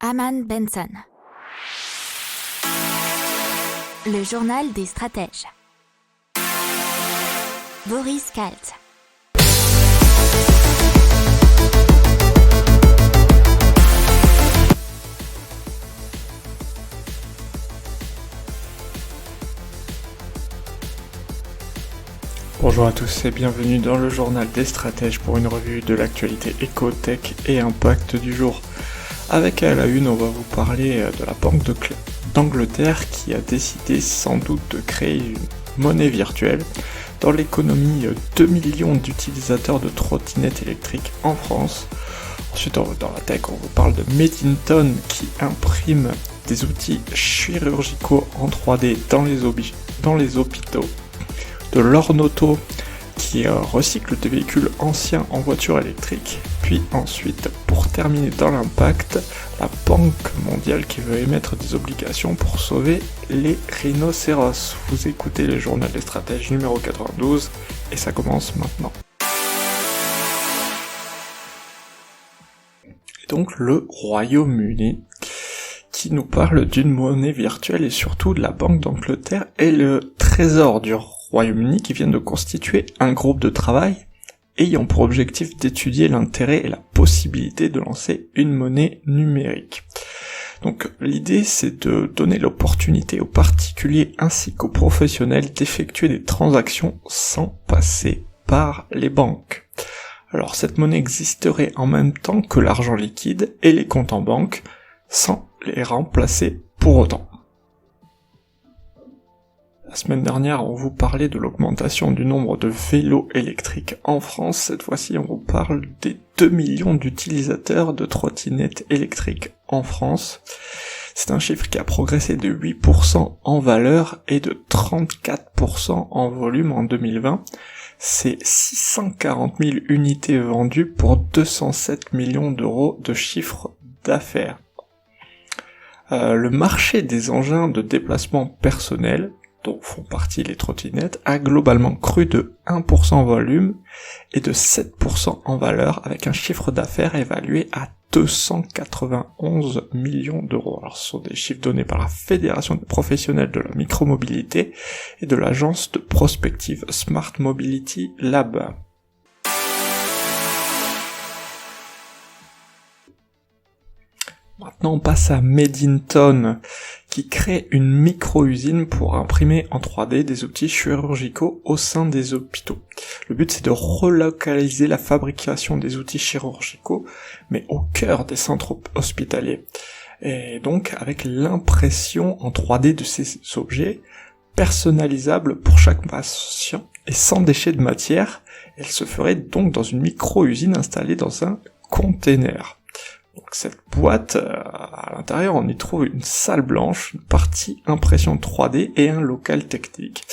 Aman Benson. Le journal des stratèges. Boris Kalt. Bonjour à tous et bienvenue dans le journal des stratèges pour une revue de l'actualité éco, tech et impact du jour. Avec à la une, on va vous parler de la Banque d'Angleterre qui a décidé sans doute de créer une monnaie virtuelle. Dans l'économie, 2 millions d'utilisateurs de trottinettes électriques en France. Ensuite, dans la tech, on vous parle de Medinton qui imprime des outils chirurgicaux en 3D dans les hôpitaux. De l'Ornoto qui recycle des véhicules anciens en voitures électriques. Puis ensuite, pour terminer dans l'impact, la Banque mondiale qui veut émettre des obligations pour sauver les rhinocéros. Vous écoutez le journal des stratèges numéro 92 et ça commence maintenant. Et donc le Royaume-Uni qui nous parle d'une monnaie virtuelle et surtout de la Banque d'Angleterre et le Trésor du Royaume-Uni qui viennent de constituer un groupe de travail ayant pour objectif d'étudier l'intérêt et la possibilité de lancer une monnaie numérique. Donc l'idée c'est de donner l'opportunité aux particuliers ainsi qu'aux professionnels d'effectuer des transactions sans passer par les banques. Alors cette monnaie existerait en même temps que l'argent liquide et les comptes en banque sans les remplacer pour autant. La semaine dernière, on vous parlait de l'augmentation du nombre de vélos électriques en France. Cette fois-ci, on vous parle des 2 millions d'utilisateurs de trottinettes électriques en France. C'est un chiffre qui a progressé de 8% en valeur et de 34% en volume en 2020. C'est 640 000 unités vendues pour 207 millions d'euros de chiffre d'affaires. Le marché des engins de déplacement personnel, dont font partie les trottinettes, a globalement cru de 1% en volume et de 7% en valeur, avec un chiffre d'affaires évalué à 291 millions d'euros. Alors ce sont des chiffres donnés par la Fédération des professionnels de la micromobilité et de l'agence de prospective Smart Mobility Lab. Maintenant, on passe à Medinton, qui crée une micro-usine pour imprimer en 3D des outils chirurgicaux au sein des hôpitaux. Le but, c'est de relocaliser la fabrication des outils chirurgicaux, mais au cœur des centres hospitaliers. Et donc, avec l'impression en 3D de ces objets, personnalisables pour chaque patient et sans déchets de matière, elle se ferait donc dans une micro-usine installée dans un container. Donc cette boîte, à l'intérieur, on y trouve une salle blanche, une partie impression 3D et un local technique.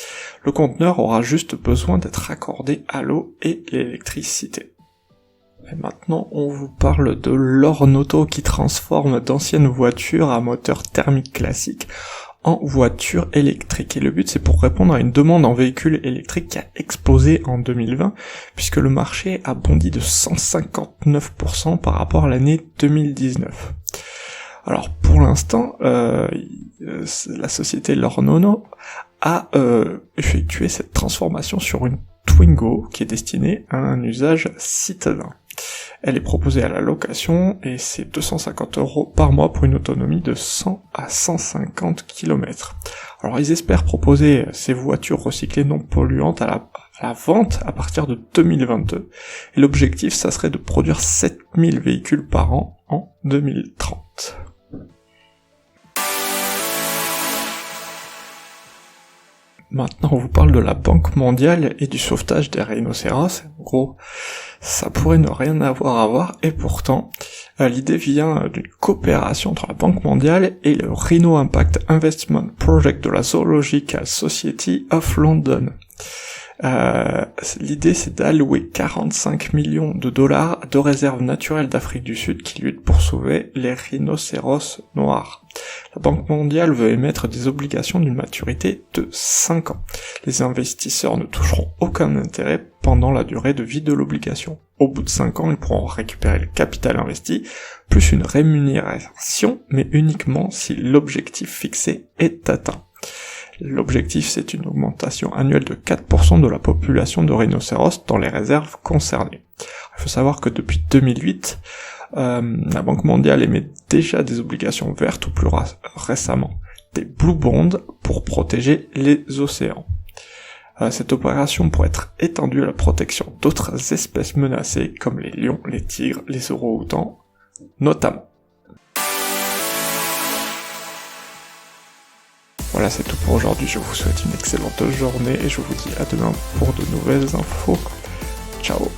Le conteneur aura juste besoin d'être raccordé à l'eau et l'électricité. Et maintenant, on vous parle de l'Ornoto qui transforme d'anciennes voitures à moteur thermique classique en voitures électriques. Et le but, c'est pour répondre à une demande en véhicules électriques qui a explosé en 2020, puisque le marché a bondi de 159% par rapport à l'année 2019. Alors, pour l'instant, la société L'Ornoto a effectué cette transformation sur une Twingo qui est destinée à un usage citadin. Elle est proposée à la location et c'est 250 € par mois pour une autonomie de 100 à 150 km. Alors ils espèrent proposer ces voitures recyclées non polluantes à la vente à partir de 2022. Et l'objectif, ça serait de produire 7000 véhicules par an en 2030. Maintenant, on vous parle de la Banque mondiale et du sauvetage des rhinocéros. En gros, ça pourrait ne rien avoir à voir, et pourtant, l'idée vient d'une coopération entre la Banque mondiale et le Rhino Impact Investment Project de la Zoological Society of London. L'idée, c'est d'allouer 45 millions de dollars de réserves naturelles d'Afrique du Sud qui luttent pour sauver les rhinocéros noirs. La Banque mondiale veut émettre des obligations d'une maturité de 5 ans. Les investisseurs ne toucheront aucun intérêt pendant la durée de vie de l'obligation. Au bout de 5 ans, ils pourront récupérer le capital investi, plus une rémunération, mais uniquement si l'objectif fixé est atteint. L'objectif, c'est une augmentation annuelle de 4% de la population de rhinocéros dans les réserves concernées. Il faut savoir que depuis 2008, la Banque mondiale émet déjà des obligations vertes ou plus récemment des blue bonds pour protéger les océans. Cette opération pourrait être étendue à la protection d'autres espèces menacées comme les lions, les tigres, les orang-outans notamment. Voilà, c'est tout pour aujourd'hui. Je vous souhaite une excellente journée et je vous dis à demain pour de nouvelles infos. Ciao.